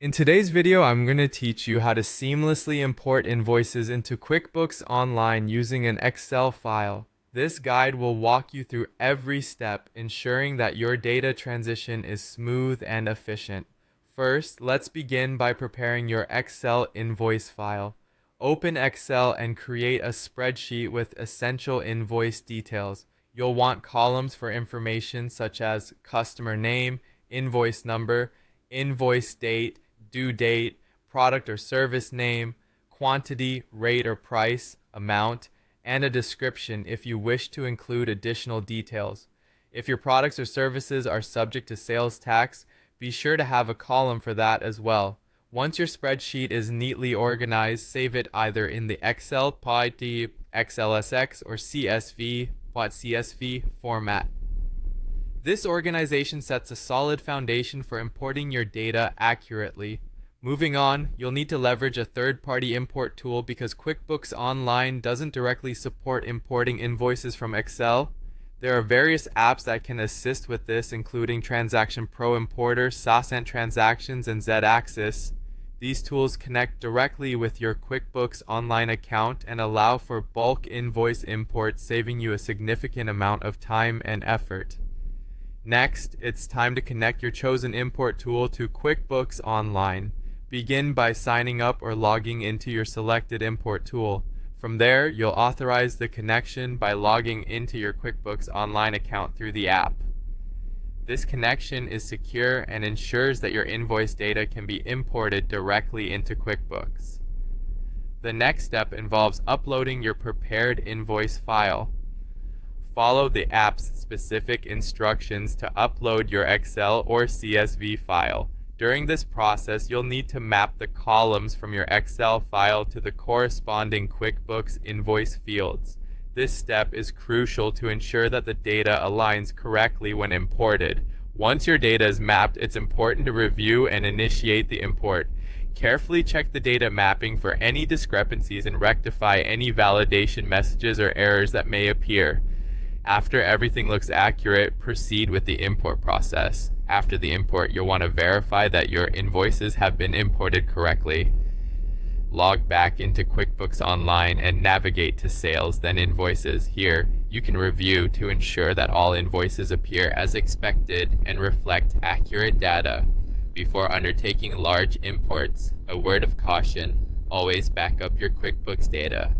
In today's video, I'm going to teach you how to seamlessly import invoices into QuickBooks Online using an Excel file. This guide will walk you through every step, ensuring that your data transition is smooth and efficient. First, let's begin by preparing your Excel invoice file. Open Excel and create a spreadsheet with essential invoice details. You'll want columns for information such as customer name, invoice number, invoice date, due date, product or service name, quantity, rate or price, amount, and a description if you wish to include additional details. If your products or services are subject to sales tax, be sure to have a column for that as well. Once your spreadsheet is neatly organized, save it either in the Excel, PyD, XLSX, or CSV.CSV format. This organization sets a solid foundation for importing your data accurately. Moving on, you'll need to leverage a third-party import tool because QuickBooks Online doesn't directly support importing invoices from Excel. There are various apps that can assist with this, including Transaction Pro Importer, Sasant Transactions, and Z-Axis. These tools connect directly with your QuickBooks Online account and allow for bulk invoice imports, saving you a significant amount of time and effort. Next, it's time to connect your chosen import tool to QuickBooks Online. Begin by signing up or logging into your selected import tool. From there, you'll authorize the connection by logging into your QuickBooks Online account through the app. This connection is secure and ensures that your invoice data can be imported directly into QuickBooks. The next step involves uploading your prepared invoice file. Follow the app's specific instructions to upload your Excel or CSV file. During this process, you'll need to map the columns from your Excel file to the corresponding QuickBooks invoice fields. This step is crucial to ensure that the data aligns correctly when imported. Once your data is mapped, it's important to review and initiate the import. Carefully check the data mapping for any discrepancies and rectify any validation messages or errors that may appear. After everything looks accurate, proceed with the import process. After the import, you'll want to verify that your invoices have been imported correctly. Log back into QuickBooks Online and navigate to Sales, then Invoices. Here, you can review to ensure that all invoices appear as expected and reflect accurate data. Before undertaking large imports, a word of caution: always back up your QuickBooks data.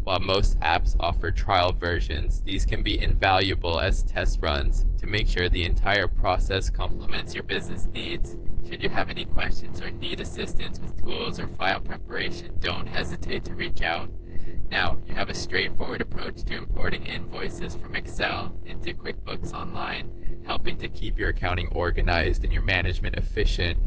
While most apps offer trial versions, these can be invaluable as test runs to make sure the entire process complements your business needs. Should you have any questions or need assistance with tools or file preparation, don't hesitate to reach out. Now, you have a straightforward approach to importing invoices from Excel into QuickBooks Online, helping to keep your accounting organized and your management efficient.